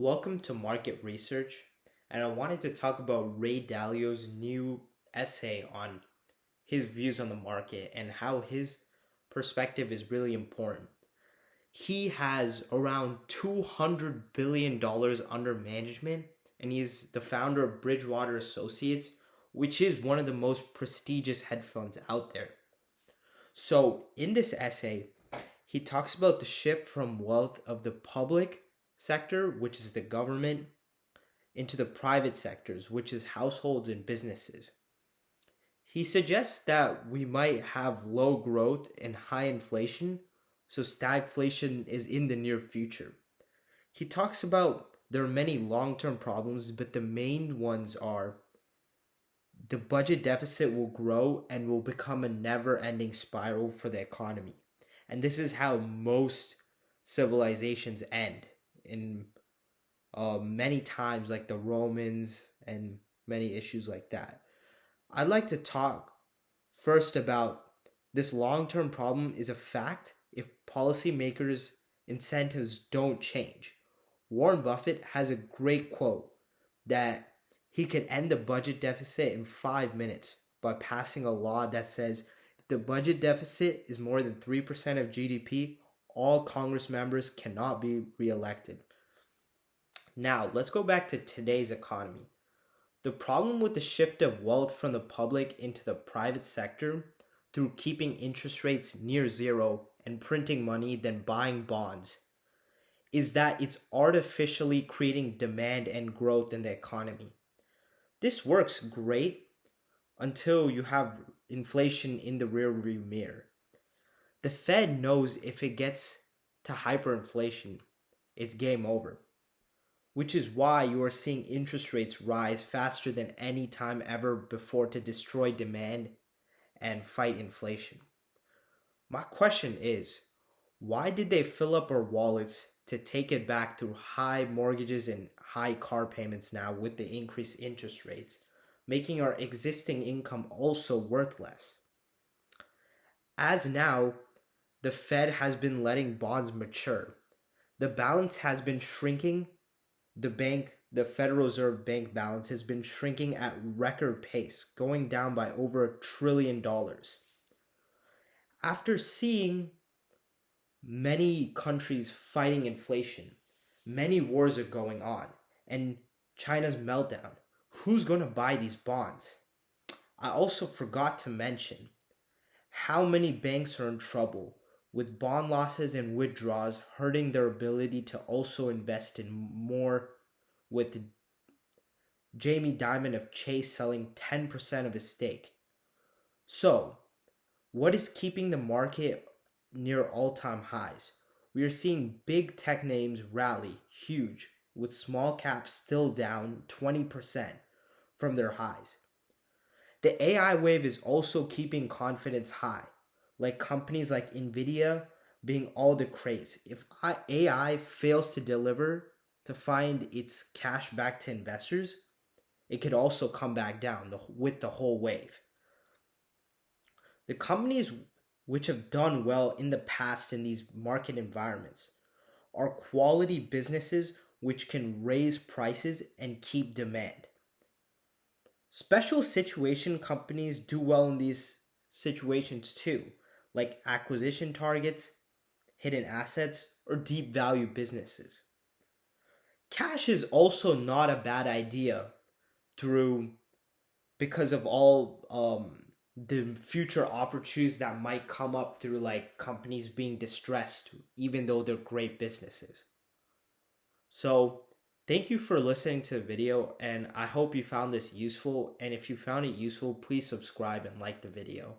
Welcome to Market Research, and I wanted to talk about Ray Dalio's new essay on his views on the market and how his perspective is really important. He has around $200 billion under management, and he's the founder of Bridgewater Associates, which is one of the most prestigious hedge funds out there. So, in this essay, he talks about the shift from wealth of the public sector, which is the government, into the private sectors, which is households and businesses. He suggests that we might have low growth and high inflation, so stagflation is in the near future. He talks about there are many long-term problems, but the main ones are the budget deficit will grow and will become a never-ending spiral for the economy. And this is how most civilizations end in many times, like the Romans and many issues like that. I'd like to talk first about this long-term problem is a fact if policymakers' incentives don't change. Warren Buffett has a great quote that he can end the budget deficit in 5 minutes by passing a law that says if the budget deficit is more than 3% of GDP, all Congress members cannot be reelected. Now, let's go back to today's economy. The problem with the shift of wealth from the public into the private sector through keeping interest rates near zero and printing money, then buying bonds, is that it's artificially creating demand and growth in the economy. This works great until you have inflation in the rearview mirror. The Fed knows if it gets to hyperinflation, it's game over, which is why you are seeing interest rates rise faster than any time ever before to destroy demand and fight inflation. My question is, why did they fill up our wallets to take it back through high mortgages and high car payments now with the increased interest rates, making our existing income also worth less? As now, the Fed has been letting bonds mature. The balance has been shrinking. The Federal Reserve Bank balance has been shrinking at record pace, going down by over $1 trillion. After seeing many countries fighting inflation, many wars are going on, and China's meltdown, who's going to buy these bonds? I also forgot to mention how many banks are in trouble with bond losses and withdrawals hurting their ability to also invest in more, with Jamie Dimon of Chase selling 10% of his stake. So, what is keeping the market near all-time highs? We are seeing big tech names rally huge, with small caps still down 20% from their highs. The AI wave is also keeping confidence high, like companies like Nvidia being all the craze. If AI fails to deliver to find its cash back to investors, it could also come back down with the whole wave. The companies which have done well in the past in these market environments are quality businesses which can raise prices and keep demand. Special situation companies do well in these situations too, like acquisition targets, hidden assets, or deep value businesses. Cash is also not a bad idea because of all the future opportunities that might come up through like companies being distressed, even though they're great businesses. So thank you for listening to the video, and I hope you found this useful. And if you found it useful, please subscribe and like the video.